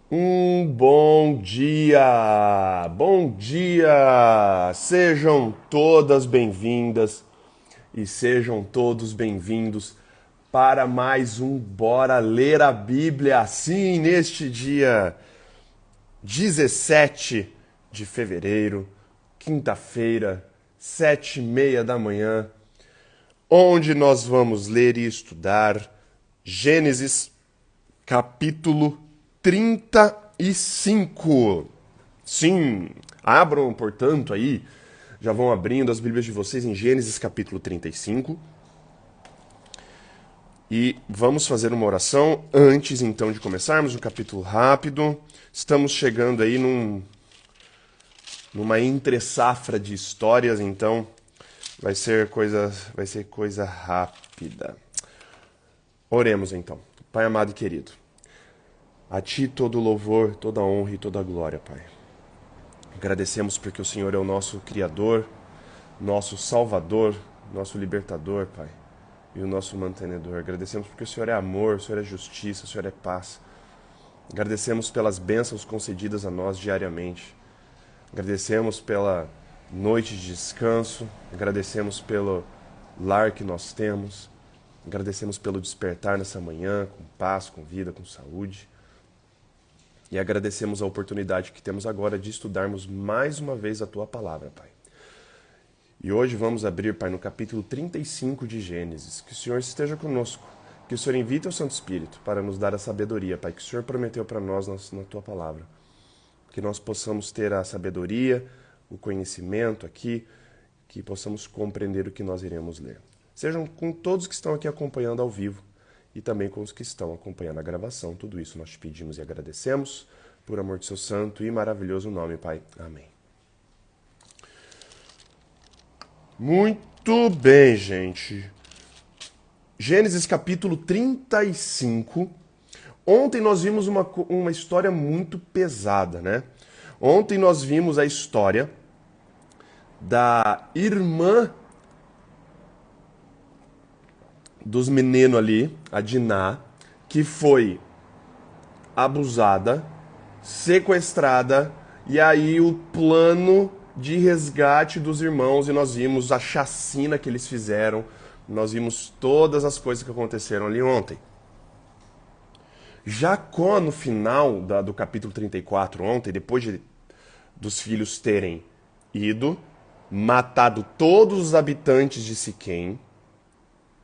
Bom dia! Bom dia! Sejam todas bem-vindas e sejam todos bem-vindos para mais um Bora Ler a Bíblia. Sim, neste dia 17 de fevereiro, quinta-feira, 7h30 da manhã, onde nós vamos ler e estudar Gênesis capítulo 35. Sim, abram, portanto, aí, já vão abrindo as Bíblias de vocês em Gênesis capítulo 35. E vamos fazer uma oração antes, então, de começarmos um capítulo rápido. Estamos chegando aí numa entre-safra de histórias, então vai ser coisa rápida. Oremos, então. Pai amado e querido, a Ti todo louvor, toda honra e toda glória, Pai. Agradecemos porque o Senhor é o nosso Criador, nosso Salvador, nosso Libertador, Pai, e o nosso mantenedor. Agradecemos porque o Senhor é amor, o Senhor é justiça, o Senhor é paz. Agradecemos pelas bênçãos concedidas a nós diariamente. Agradecemos pela noite de descanso, agradecemos pelo lar que nós temos, agradecemos pelo despertar nessa manhã, com paz, com vida, com saúde. E agradecemos a oportunidade que temos agora de estudarmos mais uma vez a Tua Palavra, Pai. E hoje vamos abrir, Pai, no capítulo 35 de Gênesis. Que o Senhor esteja conosco, que o Senhor invite o Santo Espírito para nos dar a sabedoria, Pai, que o Senhor prometeu para nós na Tua Palavra. Que nós possamos ter a sabedoria, o conhecimento aqui, que possamos compreender o que nós iremos ler. Sejam com todos que estão aqui acompanhando ao vivo e também com os que estão acompanhando a gravação. Tudo isso nós te pedimos e agradecemos, por amor de seu santo e maravilhoso nome, Pai. Amém. Muito bem, gente. Gênesis capítulo 35. Ontem nós vimos uma história muito pesada, né? Ontem nós vimos a história da irmã dos meninos ali, a Diná, que foi abusada, sequestrada, e aí o plano de resgate dos irmãos, e nós vimos a chacina que eles fizeram, nós vimos todas as coisas que aconteceram ali ontem. Jacó, no final do capítulo 34, ontem, dos filhos terem ido, matado todos os habitantes de Siquém,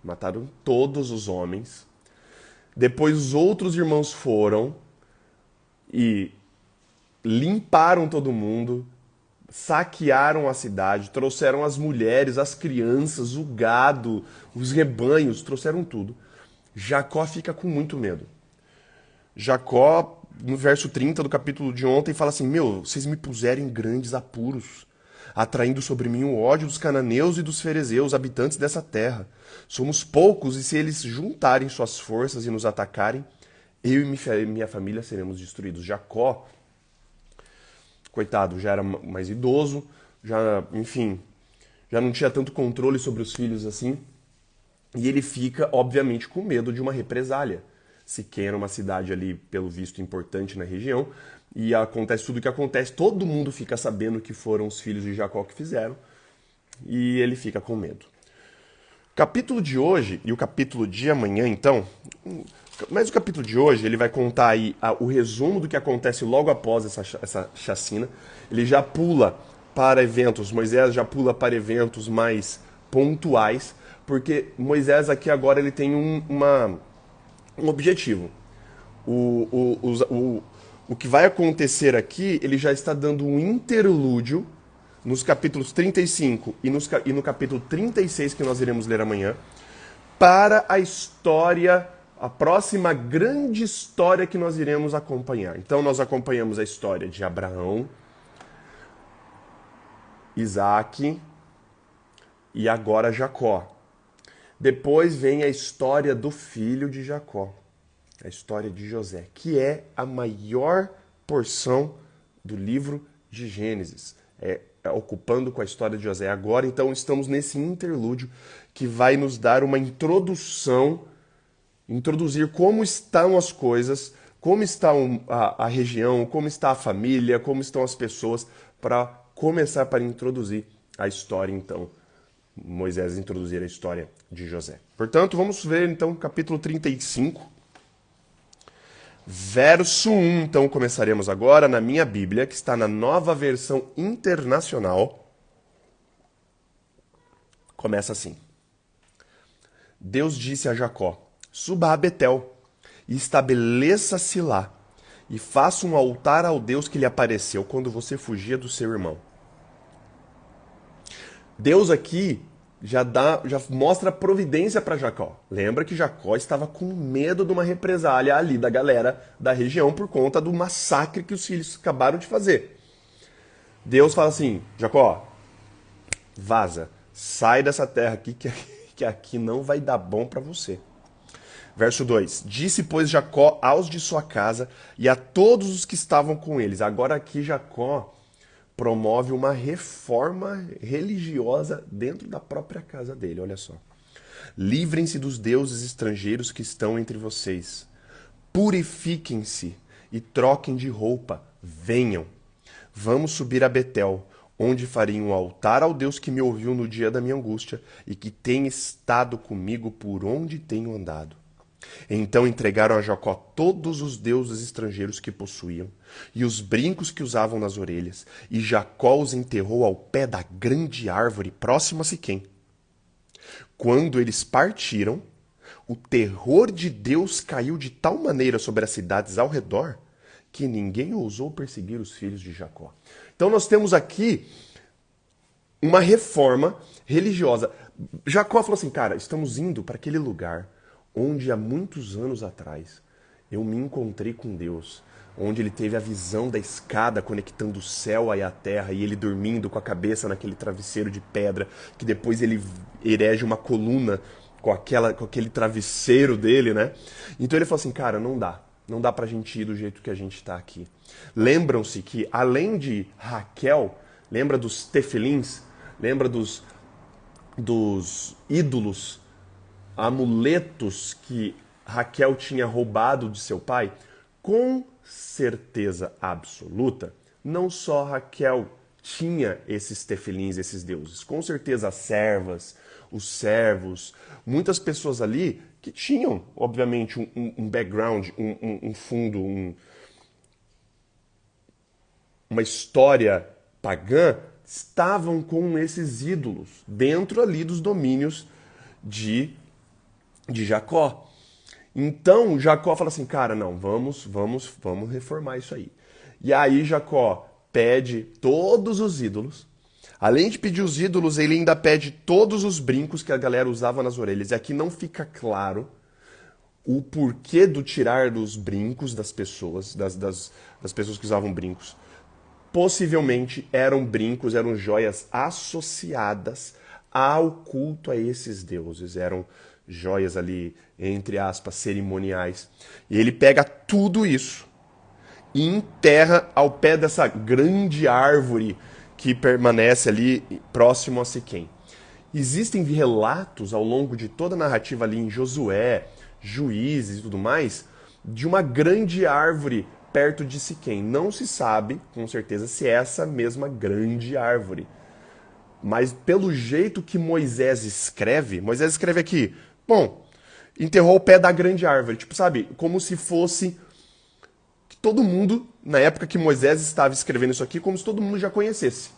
mataram todos os homens. Depois os outros irmãos foram e limparam todo mundo, saquearam a cidade, trouxeram as mulheres, as crianças, o gado, os rebanhos, trouxeram tudo. Jacó fica com muito medo. Jacó, no verso 30 do capítulo de ontem, fala assim: Meu, vocês me puseram em grandes apuros, atraindo sobre mim o ódio dos cananeus e dos ferezeus, habitantes dessa terra. Somos poucos, e se eles juntarem suas forças e nos atacarem, eu e minha família seremos destruídos. Jacó, coitado, já era mais idoso, já, enfim, já não tinha tanto controle sobre os filhos assim, e ele fica, obviamente, com medo de uma represália. Siquém era uma cidade ali, pelo visto, importante na região, e acontece tudo o que acontece, todo mundo fica sabendo que foram os filhos de Jacó que fizeram, e ele fica com medo. O capítulo de hoje e o capítulo de amanhã, então, mas o capítulo de hoje, ele vai contar aí o resumo do que acontece logo após essa chacina. Ele já pula para eventos, Moisés já pula para eventos mais pontuais, porque Moisés aqui agora ele tem um objetivo. O que vai acontecer aqui, ele já está dando um interlúdio nos capítulos 35 e no capítulo 36, que nós iremos ler amanhã, para a história, a próxima grande história que nós iremos acompanhar. Então nós acompanhamos a história de Abraão, Isaac e agora Jacó. Depois vem a história do filho de Jacó, a história de José, que é a maior porção do livro de Gênesis, ocupando com a história de José. Agora, então, estamos nesse interlúdio que vai nos dar uma introdução, introduzir como estão as coisas como está a região, como está a família, como estão as pessoas, para começar para introduzir a história, então. Moisés introduzir a história de José. Portanto, vamos ver, então, capítulo 35, verso 1. Então, começaremos agora na minha Bíblia, que está na Nova Versão Internacional. Começa assim. Deus disse a Jacó: suba a Betel e estabeleça-se lá, e faça um altar ao Deus que lhe apareceu quando você fugia do seu irmão. Deus aqui já mostra a providência para Jacó. Lembra que Jacó estava com medo de uma represália ali da galera da região por conta do massacre que os filhos acabaram de fazer. Deus fala assim: Jacó, vaza, sai dessa terra aqui que aqui não vai dar bom para você. Verso 2: disse, pois, Jacó aos de sua casa e a todos os que estavam com eles. Agora aqui Jacó promove uma reforma religiosa dentro da própria casa dele, olha só. Livrem-se dos deuses estrangeiros que estão entre vocês. Purifiquem-se e troquem de roupa. Venham. Vamos subir a Betel, onde farei um altar ao Deus que me ouviu no dia da minha angústia e que tem estado comigo por onde tenho andado. Então entregaram a Jacó todos os deuses estrangeiros que possuíam e os brincos que usavam nas orelhas, e Jacó os enterrou ao pé da grande árvore próxima a Siquém. Quando eles partiram, o terror de Deus caiu de tal maneira sobre as cidades ao redor que ninguém ousou perseguir os filhos de Jacó. Então nós temos aqui uma reforma religiosa. Jacó falou assim, cara, estamos indo para aquele lugar onde há muitos anos atrás eu me encontrei com Deus, onde ele teve a visão da escada conectando o céu e a terra, e ele dormindo com a cabeça naquele travesseiro de pedra, que depois ele erege uma coluna com aquele travesseiro dele, né? Então ele falou assim, cara, não dá pra gente ir do jeito que a gente tá aqui. Lembram-se que, além de Raquel, lembra dos tefilins, lembra dos ídolos, amuletos que Raquel tinha roubado de seu pai? Com certeza absoluta, não só Raquel tinha esses tefilins, esses deuses. Com certeza as servas, os servos, muitas pessoas ali que tinham, obviamente, um background, um fundo, uma história pagã, estavam com esses ídolos dentro ali dos domínios de Jacó. Então Jacó fala assim, cara, não, vamos reformar isso aí. E aí Jacó pede todos os ídolos. Além de pedir os ídolos, ele ainda pede todos os brincos que a galera usava nas orelhas. E aqui não fica claro o porquê do tirar dos brincos das pessoas, das pessoas que usavam brincos. Possivelmente eram brincos, eram joias associadas ao culto a esses deuses. Eram joias ali, entre aspas, cerimoniais. E ele pega tudo isso e enterra ao pé dessa grande árvore que permanece ali próximo a Siquém. Existem relatos ao longo de toda a narrativa ali em Josué, Juízes e tudo mais, de uma grande árvore perto de Siquém. Não se sabe com certeza se é essa mesma grande árvore. Mas pelo jeito que Moisés escreve aqui, bom, enterrou o pé da grande árvore. Tipo, sabe, como se fosse que todo mundo, na época que Moisés estava escrevendo isso aqui, como se todo mundo já conhecesse.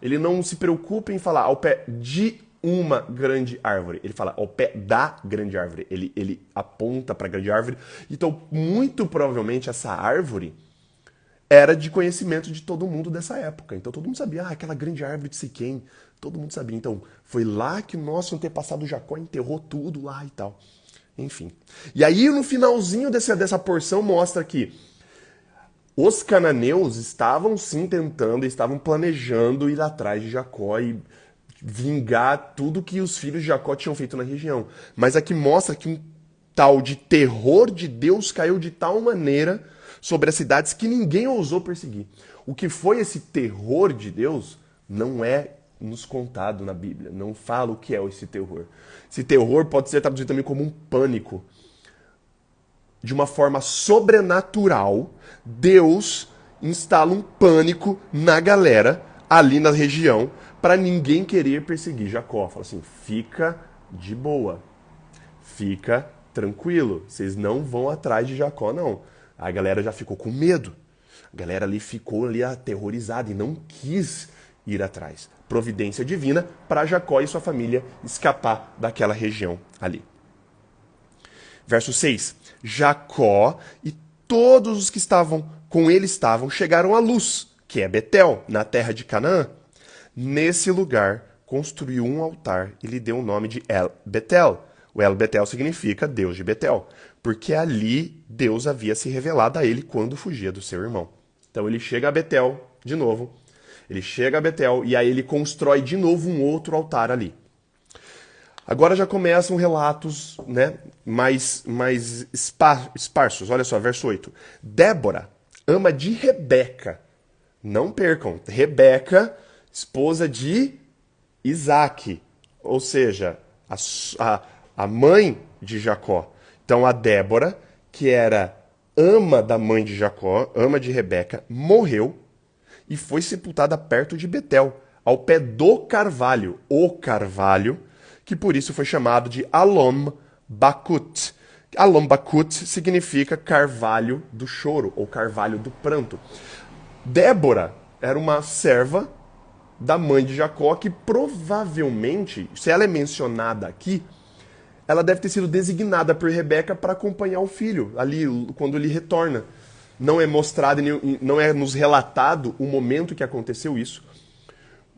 Ele não se preocupa em falar ao pé de uma grande árvore. Ele fala ao pé da grande árvore. Ele aponta para a grande árvore. Então, muito provavelmente, essa árvore era de conhecimento de todo mundo dessa época. Então, todo mundo sabia, aquela grande árvore de Siquém. Todo mundo sabia. Então, foi lá que o nosso antepassado Jacó enterrou tudo lá e tal. Enfim. E aí, no finalzinho dessa porção, mostra que os cananeus estavam sim tentando, estavam planejando ir atrás de Jacó e vingar tudo que os filhos de Jacó tinham feito na região. Mas aqui mostra que um tal de terror de Deus caiu de tal maneira sobre as cidades que ninguém ousou perseguir. O que foi esse terror de Deus não é nos contado na Bíblia. Não fala o que é esse terror. Esse terror pode ser traduzido também como um pânico. de uma forma sobrenatural, Deus instala um pânico na galera ali na região para ninguém querer perseguir Jacó. Fala assim, fica de boa, fica tranquilo, vocês não vão atrás de Jacó, não. A galera já ficou com medo. A galera ali ficou ali aterrorizada e não quis ir atrás. Providência divina para Jacó e sua família escapar daquela região ali. Verso 6. Jacó e todos os que estavam com ele chegaram à Luz, que é Betel, na terra de Canaã. Nesse lugar construiu um altar e lhe deu o nome de El Betel. O El Betel significa Deus de Betel, porque ali Deus havia se revelado a ele quando fugia do seu irmão. Então ele chega a Betel de novo, ele chega a Betel e aí ele constrói de novo um outro altar ali. Agora já começam relatos, né, mais esparsos. Olha só, verso 8. Débora, ama de Rebeca. Não percam, Rebeca, esposa de Isaac. Ou seja, a mãe de Jacó. Então a Débora, que era ama da mãe de Jacó, ama de Rebeca, morreu e foi sepultada perto de Betel, ao pé do carvalho, o carvalho, que por isso foi chamado de Alom Bakut. Alom Bakut significa carvalho do choro, ou carvalho do pranto. Débora era uma serva da mãe de Jacó, que provavelmente, se ela é mencionada aqui, ela deve ter sido designada por Rebeca para acompanhar o filho, ali quando ele retorna. Não é mostrado, não é nos relatado o momento que aconteceu isso.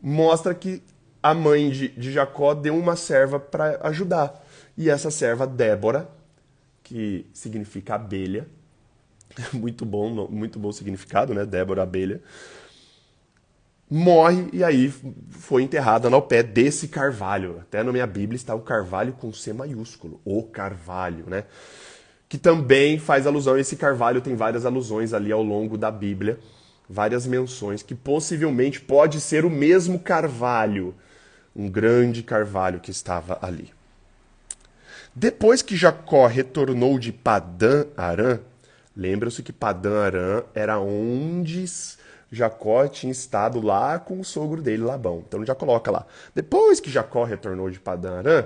Mostra que a mãe de Jacó deu uma serva para ajudar. E essa serva, Débora, que significa abelha, muito bom significado, né? Débora, abelha, morre e aí foi enterrada no pé desse carvalho. Até na minha Bíblia está o carvalho com C maiúsculo, o carvalho, né? Que também faz alusão, esse carvalho tem várias alusões ali ao longo da Bíblia, várias menções, que possivelmente pode ser o mesmo carvalho, um grande carvalho que estava ali. Depois que Jacó retornou de Padã Arã, lembra-se que Padã Arã era onde Jacó tinha estado lá com o sogro dele, Labão. Então já coloca lá. Depois que Jacó retornou de Padã Arã,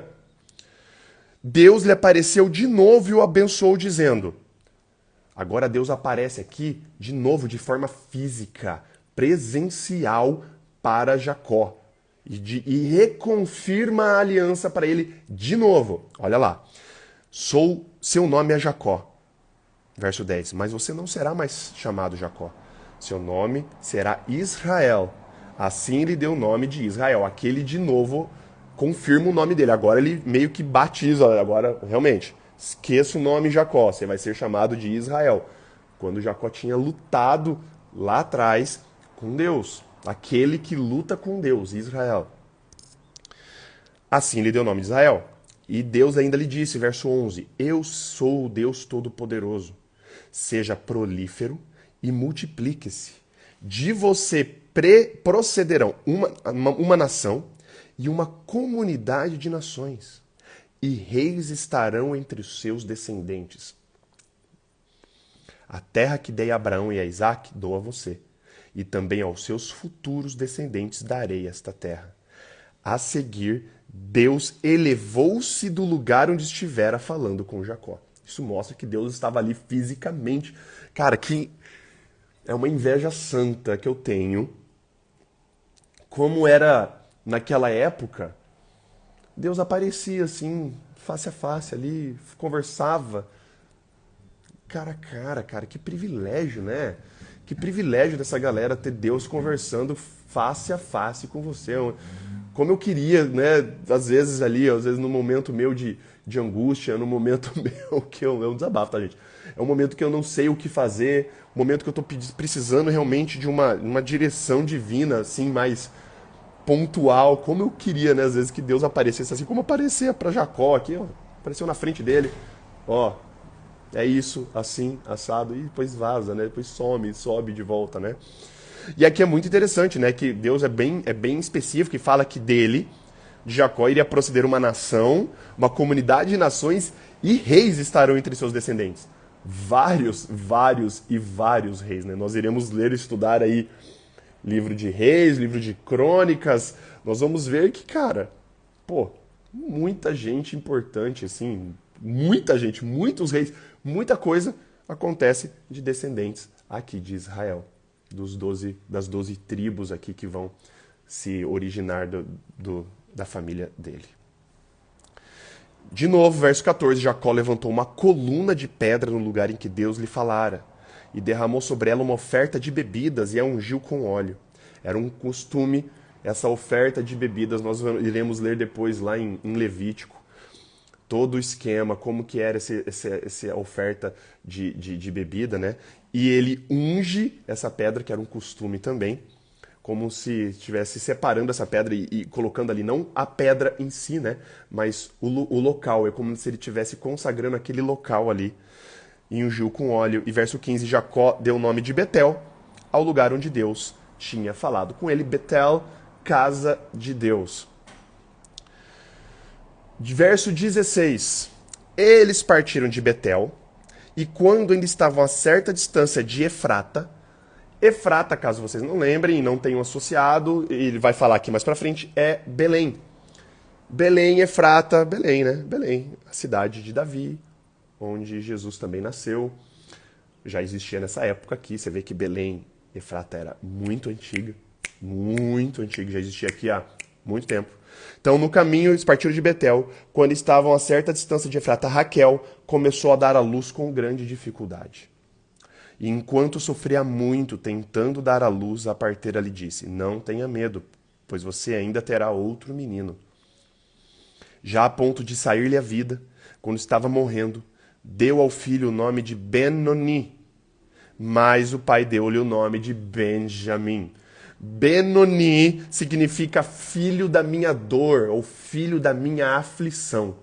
Deus lhe apareceu de novo e o abençoou, dizendo... Agora Deus aparece aqui de novo de forma física, presencial para Jacó. E reconfirma a aliança para ele de novo. Olha lá. Seu nome é Jacó. Verso 10. Mas você não será mais chamado Jacó. Seu nome será Israel. Assim lhe deu o nome de Israel. Aqui ele de novo confirma o nome dele. Agora ele meio que batiza. Agora, realmente, esqueça o nome Jacó. Você vai ser chamado de Israel. Quando Jacó tinha lutado lá atrás com Deus. Aquele que luta com Deus, Israel. Assim lhe deu o nome de Israel. E Deus ainda lhe disse, verso 11, Eu sou o Deus Todo-Poderoso. Seja prolífero e multiplique-se. De você procederão uma nação e uma comunidade de nações. E reis estarão entre os seus descendentes. A terra que dei a Abraão e a Isaque dou a você. E também aos seus futuros descendentes darei esta terra. A seguir, Deus elevou-se do lugar onde estivera falando com Jacó. Isso mostra que Deus estava ali fisicamente. Cara, que é uma inveja santa que eu tenho. Como era naquela época, Deus aparecia assim, face a face ali, conversava. Cara a cara, cara, que privilégio, né? Que privilégio dessa galera ter Deus conversando face a face com você. Como eu queria, né? Às vezes ali, às vezes no momento meu de angústia, no momento meu que é um desabafo, tá, gente? É um momento que eu não sei o que fazer, um momento que eu tô precisando realmente de uma direção divina, assim, mais pontual. Como eu queria, né? Às vezes que Deus aparecesse assim, como aparecia para Jacó aqui, ó. Apareceu na frente dele, ó. É isso, assim, assado, e depois vaza, né? Depois sobe de volta, né? E aqui é muito interessante, né? Que Deus é bem específico e fala que dele, de Jacó, iria proceder uma nação, uma comunidade de nações e reis estarão entre seus descendentes. vários e vários reis, né? Nós iremos ler e estudar aí livro de reis, livro de crônicas. Nós vamos ver que, cara, pô, muita gente importante, assim, muita gente, muitos reis, muita coisa acontece de descendentes aqui de Israel, das 12 tribos aqui que vão se originar da família dele. De novo, verso 14, Jacó levantou uma coluna de pedra no lugar em que Deus lhe falara, e derramou sobre ela uma oferta de bebidas e a ungiu com óleo. Era um costume, essa oferta de bebidas, nós iremos ler depois lá em Levítico, todo o esquema, como que era essa oferta de bebida, né? E ele unge essa pedra, que era um costume também, como se estivesse separando essa pedra e colocando ali, não a pedra em si, né? Mas o local, é como se ele estivesse consagrando aquele local ali, e ungiu com óleo. E verso 15, Jacó deu o nome de Betel ao lugar onde Deus tinha falado com ele. Betel, casa de Deus. Verso 16, eles partiram de Betel, e quando ainda estavam a certa distância de Efrata, Efrata, caso vocês não lembrem e não tenham associado, ele vai falar aqui mais pra frente, é Belém. Belém, Efrata, Belém, né? Belém, a cidade de Davi, onde Jesus também nasceu. Já existia nessa época aqui, você vê que Belém, Efrata era muito antiga, já existia aqui há muito tempo. Então, no caminho, eles partiram de Betel. Quando estavam a certa distância de Efrata, Raquel começou a dar à luz com grande dificuldade. E enquanto sofria muito tentando dar à luz, a parteira lhe disse: não tenha medo, pois você ainda terá outro menino. Já a ponto de sair-lhe a vida, quando estava morrendo, deu ao filho o nome de Benoni, mas o pai deu-lhe o nome de Benjamim. Benoni significa filho da minha dor, ou filho da minha aflição.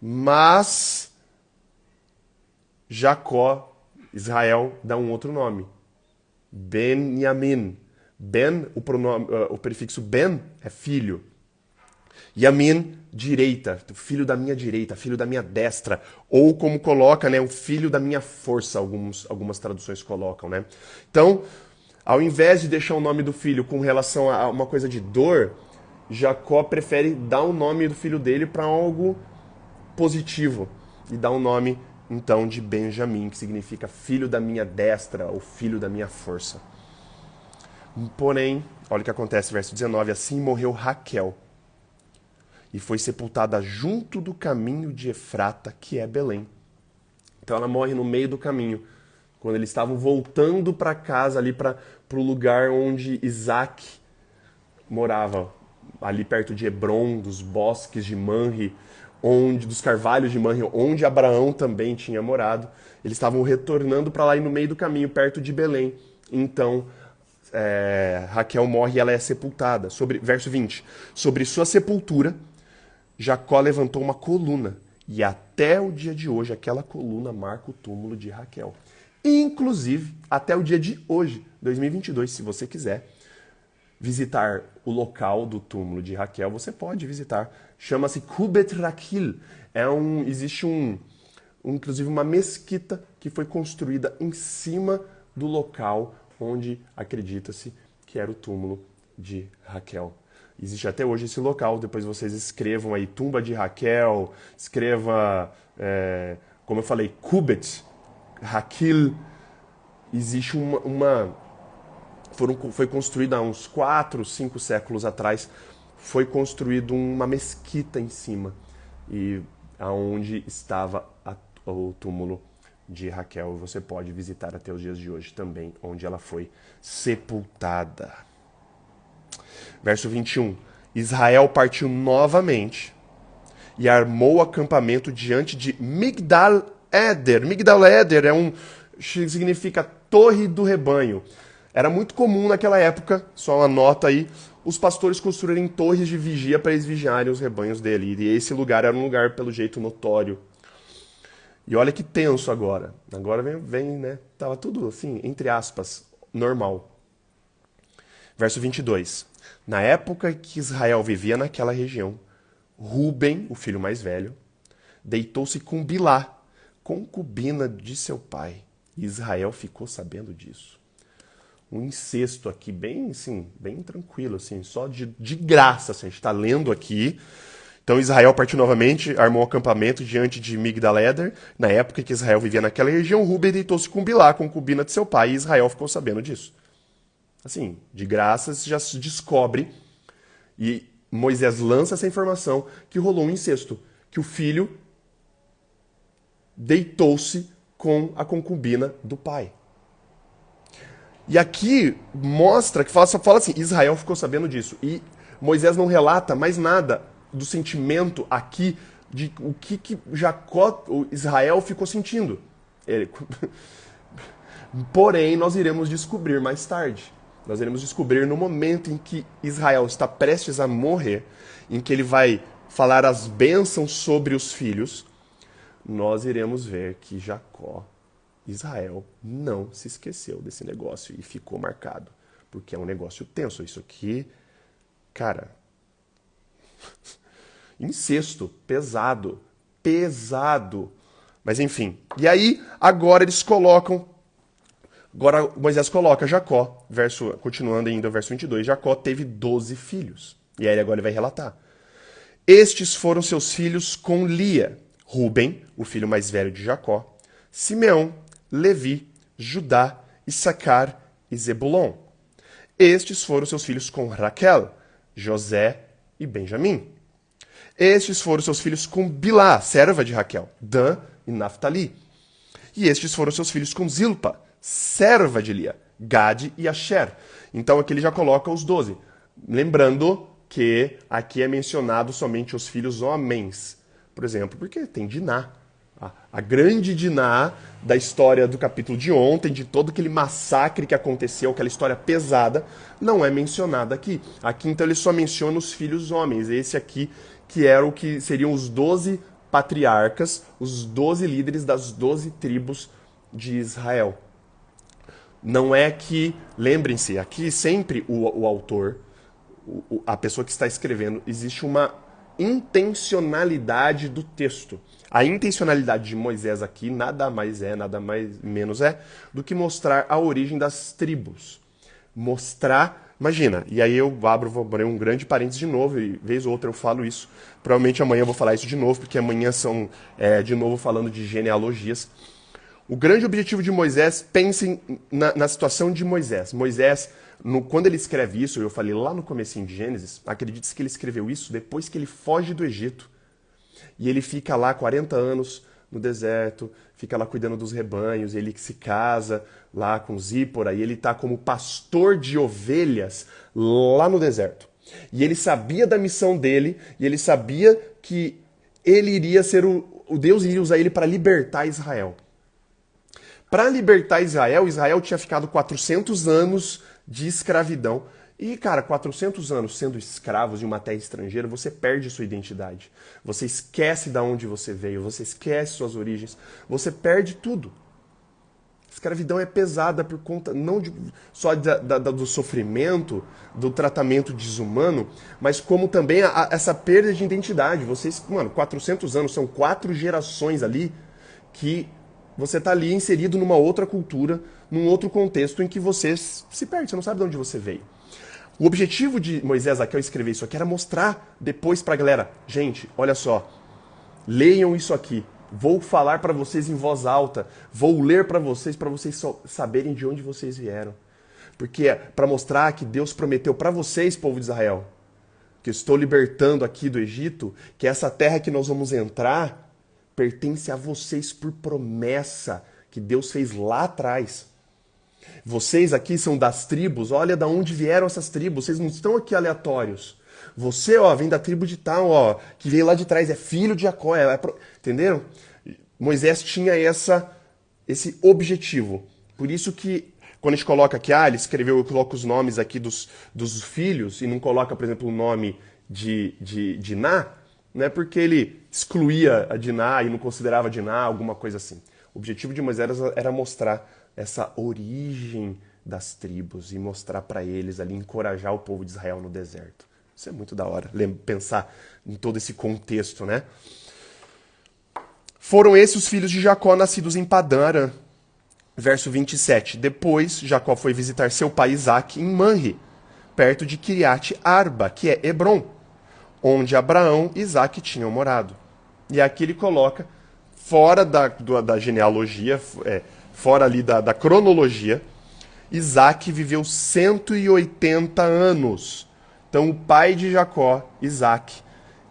Mas Jacó, Israel, dá um outro nome. Benjamim. Ben, o prefixo ben é filho. Yamin, direita, filho da minha direita, filho da minha destra. Ou como coloca, né, o filho da minha força, algumas traduções colocam, né? Então, ao invés de deixar o nome do filho com relação a uma coisa de dor, Jacó prefere dar o nome do filho dele para algo positivo. E dá o nome, então, de Benjamim, que significa filho da minha destra, ou filho da minha força. Porém, olha o que acontece, verso 19, assim morreu Raquel, e foi sepultada junto do caminho de Efrata, que é Belém. Então ela morre no meio do caminho, quando eles estavam voltando para casa, ali para o lugar onde Isaac morava, ali perto de Hebron, dos bosques de Manre, dos carvalhos de Manre, onde Abraão também tinha morado. Eles estavam retornando para lá e no meio do caminho, perto de Belém. Então, Raquel morre e ela é sepultada. Verso 20. Sobre sua sepultura, Jacó levantou uma coluna, e até o dia de hoje aquela coluna marca o túmulo de Raquel. Inclusive, até o dia de hoje, 2022, se você quiser visitar o local do túmulo de Raquel, você pode visitar. Chama-se Kubet Rakil. Existe inclusive uma mesquita que foi construída em cima do local onde acredita-se que era o túmulo de Raquel. Existe até hoje esse local, depois vocês escrevam aí tumba de Raquel, escreva, como eu falei, Kubet, Rakil. Existe foi construída há uns 4, 5 séculos atrás, foi construída uma mesquita em cima, e aonde estava o túmulo de Raquel. Você pode visitar até os dias de hoje também, onde ela foi sepultada. Verso 21. Israel partiu novamente e armou o acampamento diante de Migdal-Eder. Migdal-Eder significa torre do rebanho. Era muito comum naquela época, só uma nota aí, os pastores construírem torres de vigia para eles vigiarem os rebanhos dele. E esse lugar era um lugar, pelo jeito, notório. E olha que tenso agora. Agora vem, né? Tava tudo assim, entre aspas, normal. Verso 22. Na época que Israel vivia naquela região, Ruben, o filho mais velho, deitou-se com Bilá, concubina de seu pai. E Israel ficou sabendo disso. Um incesto aqui bem, assim, bem tranquilo, assim, só de graça, assim, a gente está lendo aqui. Então Israel partiu novamente, armou um acampamento diante de Migdal-Eder. Na época que Israel vivia naquela região, Ruben deitou-se com Bilá, concubina de seu pai, e Israel ficou sabendo disso. Assim, de graça já se descobre, e Moisés lança essa informação, que rolou um incesto, que o filho deitou-se com a concubina do pai. E aqui mostra que fala assim, Israel ficou sabendo disso. E Moisés não relata mais nada do sentimento aqui de o que Jacó, Israel ficou sentindo. Ele... Porém, nós iremos descobrir mais tarde. Nós iremos descobrir no momento em que Israel está prestes a morrer, em que ele vai falar as bênçãos sobre os filhos, nós iremos ver que Israel não se esqueceu desse negócio e ficou marcado. Porque é um negócio tenso. Isso aqui, cara, incesto, pesado. Mas enfim. E aí, agora eles colocam. Agora Moisés coloca Jacó, continuando ainda o verso 22. Jacó teve 12 filhos. E aí agora ele vai relatar. Estes foram seus filhos com Lia: Ruben, o filho mais velho de Jacó, Simeão, Levi, Judá, Issacar e Zebulon. Estes foram seus filhos com Raquel, José e Benjamim. Estes foram seus filhos com Bilá, serva de Raquel, Dan e Naphtali. E estes foram seus filhos com Zilpa, serva de Lia, Gade e Asher. Então aqui ele já coloca os 12. Lembrando que aqui é mencionado somente os filhos homens. Por exemplo, porque tem Diná. A grande Diná da história do capítulo de ontem, de todo aquele massacre que aconteceu, aquela história pesada, não é mencionada aqui. Aqui, então, ele só menciona os filhos homens. Esse aqui, que era o que seriam os 12 patriarcas, os 12 líderes das 12 tribos de Israel. Não é que, lembrem-se, aqui sempre o autor, a pessoa que está escrevendo, existe uma intencionalidade do texto. A intencionalidade de Moisés aqui nada mais menos é do que mostrar a origem das tribos. Mostrar, imagina, e aí vou abrir um grande parênteses de novo, e vez ou outra eu falo isso. Provavelmente amanhã eu vou falar isso de novo, porque amanhã são de novo falando de genealogias. O grande objetivo de Moisés, pensem na situação de Moisés. Moisés, quando ele escreve isso, eu falei lá no comecinho de Gênesis, acredite-se que ele escreveu isso depois que ele foge do Egito. E ele fica lá 40 anos no deserto, fica lá cuidando dos rebanhos, ele se casa lá com Zípora, e ele está como pastor de ovelhas lá no deserto. E ele sabia da missão dele, e ele sabia que ele iria ser o Deus iria usar ele para libertar Israel. Para libertar Israel, Israel tinha ficado 400 anos de escravidão. E, cara, 400 anos sendo escravos de uma terra estrangeira, você perde sua identidade. Você esquece de onde você veio, você esquece suas origens, você perde tudo. A escravidão é pesada por conta não só do sofrimento, do tratamento desumano, mas como também essa perda de identidade. Vocês, 400 anos, são 4 gerações ali que você está ali inserido numa outra cultura, num outro contexto em que você se perde, você não sabe de onde você veio. O objetivo de Moisés aqui ao escrever isso aqui era mostrar depois para a galera, gente, olha só, leiam isso aqui, vou falar para vocês em voz alta, vou ler para vocês saberem de onde vocês vieram. Porque é para mostrar que Deus prometeu para vocês, povo de Israel, que eu estou libertando aqui do Egito, que essa terra que nós vamos entrar pertence a vocês por promessa que Deus fez lá atrás. Vocês aqui são das tribos, olha de onde vieram essas tribos, vocês não estão aqui aleatórios. Você, vem da tribo de tal, que veio lá de trás, é filho de Jacó, entenderam? Moisés tinha esse objetivo. Por isso que, quando a gente coloca aqui, ele escreveu, eu coloco os nomes aqui dos filhos, e não coloca, por exemplo, o nome de Diná, não é porque ele excluía a Diná e não considerava Diná alguma coisa assim. O objetivo de Moisés era mostrar essa origem das tribos e mostrar para eles ali, encorajar o povo de Israel no deserto. Isso é muito da hora, pensar em todo esse contexto, né? Foram esses os filhos de Jacó nascidos em Padã Arã. Verso 27. Depois, Jacó foi visitar seu pai Isaque em Manre, perto de Kiriat Arba, que é Hebrom, onde Abraão e Isaque tinham morado. E aqui ele coloca, fora da genealogia, fora ali da cronologia, Isaque viveu 180 anos. Então o pai de Jacó, Isaque,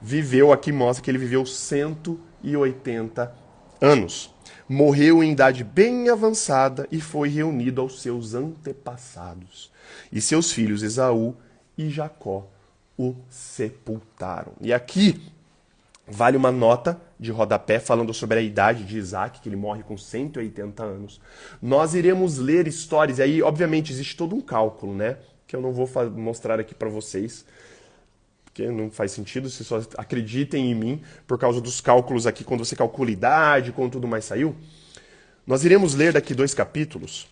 viveu, aqui mostra que ele viveu 180 anos. Morreu em idade bem avançada e foi reunido aos seus antepassados. E seus filhos Esaú e Jacó o sepultaram. E aqui vale uma nota de rodapé falando sobre a idade de Isaque, que ele morre com 180 anos. Nós iremos ler histórias, e aí obviamente existe todo um cálculo, né? Que eu não vou mostrar aqui para vocês, porque não faz sentido, se só acreditem em mim por causa dos cálculos aqui, quando você calcula idade, quando tudo mais saiu. Nós iremos ler daqui 2 capítulos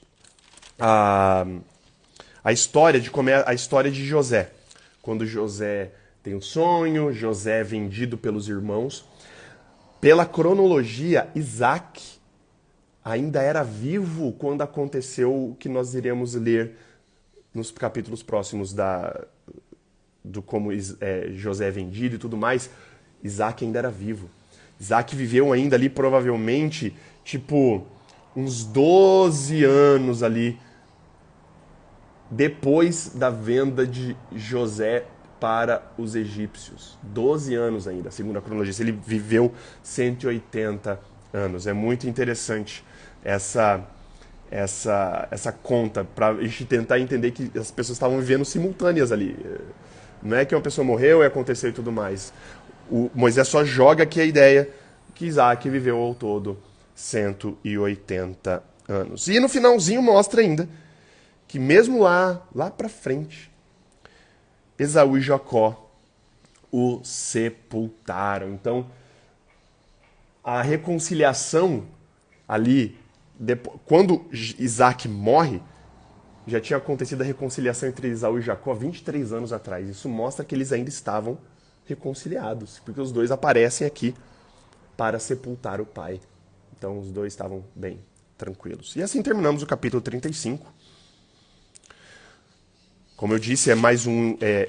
a história de José. Quando José tem um sonho, José é vendido pelos irmãos. Pela cronologia, Isaque ainda era vivo quando aconteceu o que nós iremos ler nos capítulos próximos do como José é vendido e tudo mais. Isaque ainda era vivo. Isaque viveu ainda ali provavelmente, tipo, uns 12 anos ali depois da venda de José para os egípcios. 12 anos ainda, segundo a cronologia. Ele viveu 180 anos. É muito interessante essa conta, para a gente tentar entender que as pessoas estavam vivendo simultâneas ali. Não é que uma pessoa morreu e aconteceu e tudo mais. O Moisés só joga aqui a ideia que Isaque viveu ao todo 180 anos. E no finalzinho mostra ainda que mesmo lá para frente, Esaú e Jacó o sepultaram. Então, a reconciliação ali, quando Isaque morre, já tinha acontecido a reconciliação entre Esaú e Jacó 23 anos atrás. Isso mostra que eles ainda estavam reconciliados, porque os dois aparecem aqui para sepultar o pai. Então, os dois estavam bem tranquilos. E assim terminamos o capítulo 35. Como eu disse,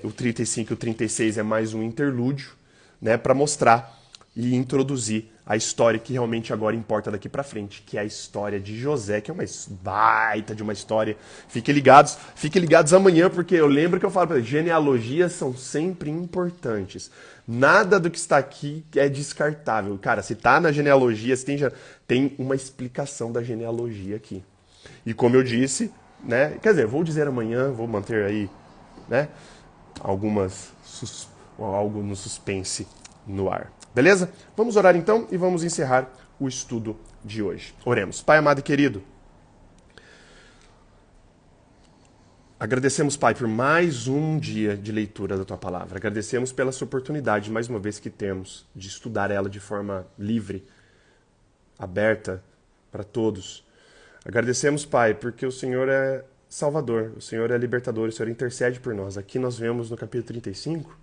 o 35 e o 36 é mais um interlúdio, né, para mostrar e introduzir a história que realmente agora importa daqui para frente, que é a história de José, que é uma baita de uma história. Fiquem ligados amanhã, porque eu lembro que eu falo para vocês, genealogias são sempre importantes. Nada do que está aqui é descartável. Cara, se está na genealogia, se tem uma explicação da genealogia aqui. E como eu disse, né? Quer dizer, vou dizer amanhã, vou manter aí, né, algo no suspense no ar. Beleza? Vamos orar então e vamos encerrar o estudo de hoje. Oremos. Pai amado e querido, agradecemos, Pai, por mais um dia de leitura da Tua Palavra. Agradecemos pela essa oportunidade, mais uma vez que temos, de estudar ela de forma livre, aberta para todos. Agradecemos, Pai, porque o Senhor é Salvador, o Senhor é libertador, o Senhor intercede por nós. Aqui nós vemos no capítulo 35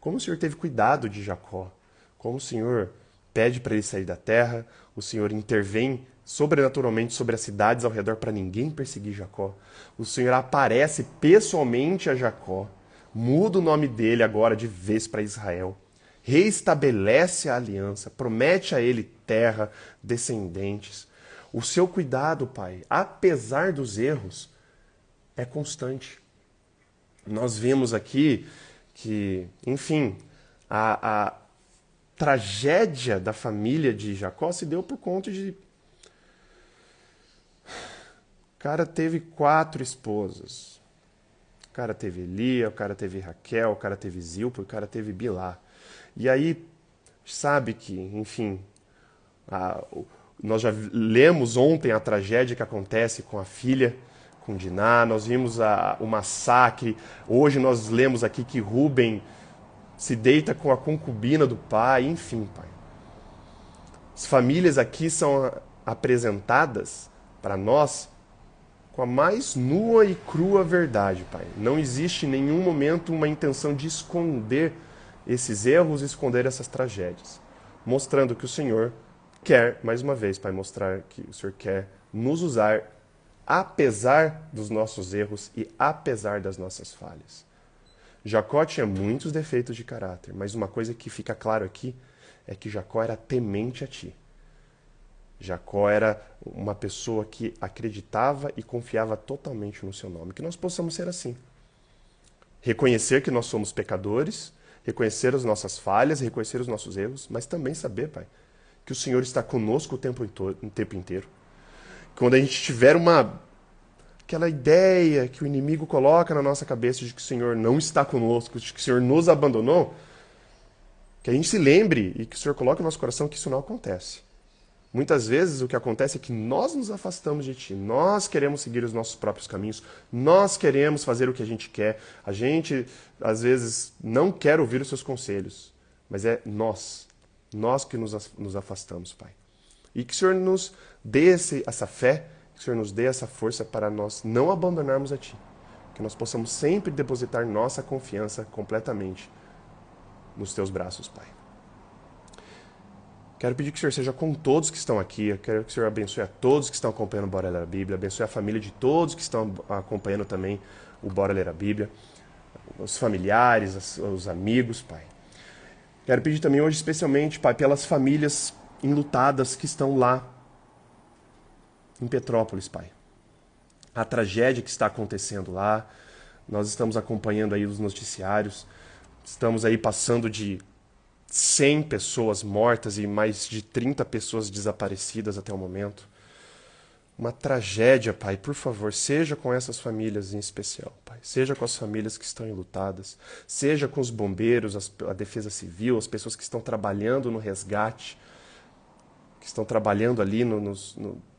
como o Senhor teve cuidado de Jacó, como o Senhor pede para ele sair da terra, o Senhor intervém sobrenaturalmente sobre as cidades ao redor para ninguém perseguir Jacó. O Senhor aparece pessoalmente a Jacó, muda o nome dele agora de vez para Israel, reestabelece a aliança, promete a ele terra, descendentes. O seu cuidado, Pai, apesar dos erros, é constante. Nós vemos aqui que, enfim, a tragédia da família de Jacó se deu por conta de... O cara teve 4 esposas. O cara teve Lia, o cara teve Raquel, o cara teve Zilpa, o cara teve Bilá. E aí, sabe que, enfim, nós já lemos ontem a tragédia que acontece com a filha, com Diná, nós vimos o massacre. Hoje nós lemos aqui que Rúben se deita com a concubina do pai, enfim, Pai. As famílias aqui são apresentadas para nós com a mais nua e crua verdade, Pai. Não existe em nenhum momento uma intenção de esconder esses erros, esconder essas tragédias, mostrando que o Senhor quer, mais uma vez, Pai, mostrar que o Senhor quer nos usar apesar dos nossos erros e apesar das nossas falhas. Jacó tinha muitos defeitos de caráter, mas uma coisa que fica claro aqui é que Jacó era temente a ti. Jacó era uma pessoa que acreditava e confiava totalmente no seu nome. Que nós possamos ser assim. Reconhecer que nós somos pecadores, reconhecer as nossas falhas, reconhecer os nossos erros, mas também saber, Pai, que o Senhor está conosco o tempo inteiro. Quando a gente tiver aquela ideia que o inimigo coloca na nossa cabeça de que o Senhor não está conosco, de que o Senhor nos abandonou, que a gente se lembre e que o Senhor coloque no nosso coração que isso não acontece. Muitas vezes o que acontece é que nós nos afastamos de Ti, nós queremos seguir os nossos próprios caminhos, nós queremos fazer o que a gente quer, a gente às vezes não quer ouvir os Seus conselhos, mas é nós que nos afastamos, Pai. E que o Senhor nos dê essa fé, que o Senhor nos dê essa força para nós não abandonarmos a Ti, que nós possamos sempre depositar nossa confiança completamente nos Teus braços, Pai. Quero pedir que o Senhor seja com todos que estão aqui. Eu quero que o Senhor abençoe a todos que estão acompanhando o Bora Ler a Bíblia. Abençoe a família de todos que estão acompanhando também o Bora Ler a Bíblia. Os familiares, os amigos, Pai. Quero pedir também hoje especialmente, Pai, pelas famílias enlutadas que estão lá em Petrópolis, Pai. A tragédia que está acontecendo lá. Nós estamos acompanhando aí os noticiários. Estamos aí passando de 100 pessoas mortas e mais de 30 pessoas desaparecidas até o momento. Uma tragédia, Pai. Por favor, seja com essas famílias em especial, Pai. Seja com as famílias que estão enlutadas. Seja com os bombeiros, a defesa civil, as pessoas que estão trabalhando no resgate, que estão trabalhando ali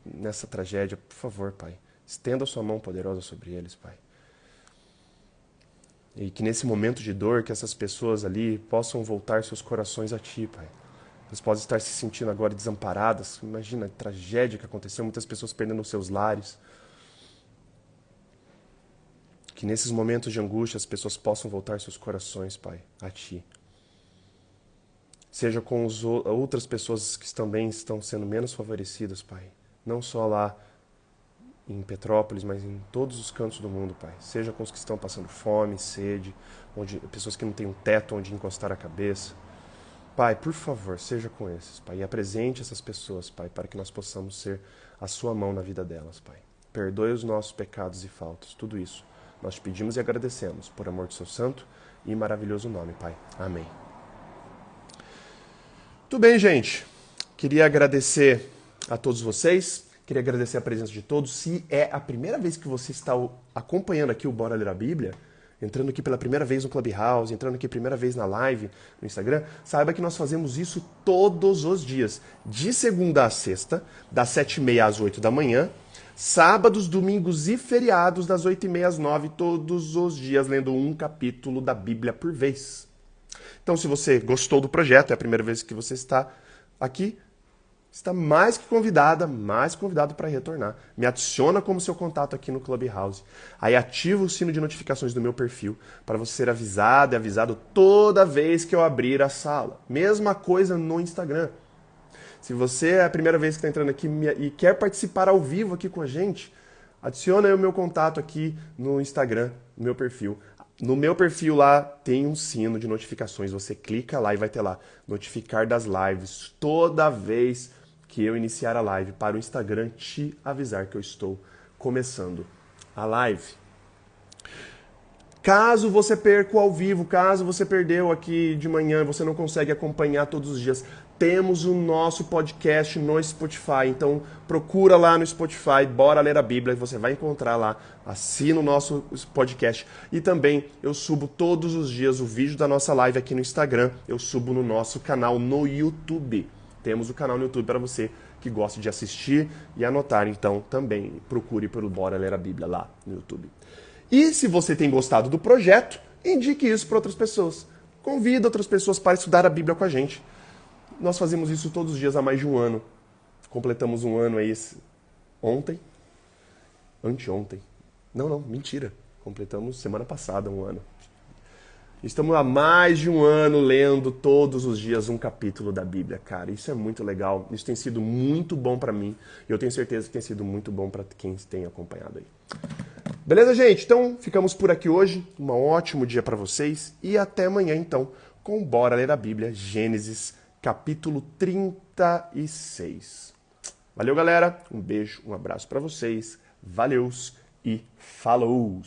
nessa tragédia. Por favor, Pai. Estenda a sua mão poderosa sobre eles, Pai. E que nesse momento de dor, que essas pessoas ali possam voltar seus corações a Ti, Pai. Elas podem estar se sentindo agora desamparadas. Imagina a tragédia que aconteceu, muitas pessoas perdendo os seus lares. Que nesses momentos de angústia as pessoas possam voltar seus corações, Pai, a Ti. Seja com outras pessoas que também estão sendo menos favorecidas, Pai. Não só lá em Petrópolis, mas em todos os cantos do mundo, Pai. Seja com os que estão passando fome, sede, pessoas que não têm um teto onde encostar a cabeça. Pai, por favor, seja com esses, Pai. E apresente essas pessoas, Pai, para que nós possamos ser a sua mão na vida delas, Pai. Perdoe os nossos pecados e faltas. Tudo isso nós te pedimos e agradecemos, por amor do seu santo e maravilhoso nome, Pai. Amém. Tudo bem, gente. Queria agradecer a todos vocês. Queria agradecer a presença de todos. Se é a primeira vez que você está acompanhando aqui o Bora Ler a Bíblia, entrando aqui pela primeira vez no Clubhouse, entrando aqui primeira vez na live no Instagram, saiba que nós fazemos isso todos os dias, de segunda a sexta, das 7h30 às 8 da manhã, sábados, domingos e feriados, das 8h30 às 9, todos os dias, lendo um capítulo da Bíblia por vez. Então, se você gostou do projeto, é a primeira vez que você está aqui, está mais que convidada, mais convidado para retornar. Me adiciona como seu contato aqui no Clubhouse. Aí ativa o sino de notificações do meu perfil para você ser avisado e avisado toda vez que eu abrir a sala. Mesma coisa no Instagram. Se você é a primeira vez que está entrando aqui e quer participar ao vivo aqui com a gente, adiciona aí o meu contato aqui no Instagram, no meu perfil. No meu perfil lá tem um sino de notificações. Você clica lá e vai ter lá notificar das lives toda vez que eu iniciar a live, para o Instagram te avisar que eu estou começando a live. Caso você perca ao vivo, caso você perdeu aqui de manhã e você não consegue acompanhar todos os dias, temos o nosso podcast no Spotify. Então procura lá no Spotify, Bora Ler a Bíblia, você vai encontrar lá, assina o nosso podcast. E também eu subo todos os dias o vídeo da nossa live aqui no Instagram, eu subo no nosso canal no YouTube. Temos o canal no YouTube para você que gosta de assistir e anotar. Então, também procure pelo Bora Ler a Bíblia lá no YouTube. E se você tem gostado do projeto, indique isso para outras pessoas. Convida outras pessoas para estudar a Bíblia com a gente. Nós fazemos isso todos os dias há mais de um ano. Completamos um ano aí ontem. Anteontem. Não, mentira. Completamos semana passada um ano. Estamos há mais de um ano lendo todos os dias um capítulo da Bíblia, cara. Isso é muito legal. Isso tem sido muito bom pra mim. E eu tenho certeza que tem sido muito bom pra quem tem acompanhado aí. Beleza, gente? Então, ficamos por aqui hoje. Um ótimo dia pra vocês. E até amanhã, então, com Bora Ler a Bíblia, Gênesis, capítulo 36. Valeu, galera. Um beijo, um abraço pra vocês. Valeus e falou!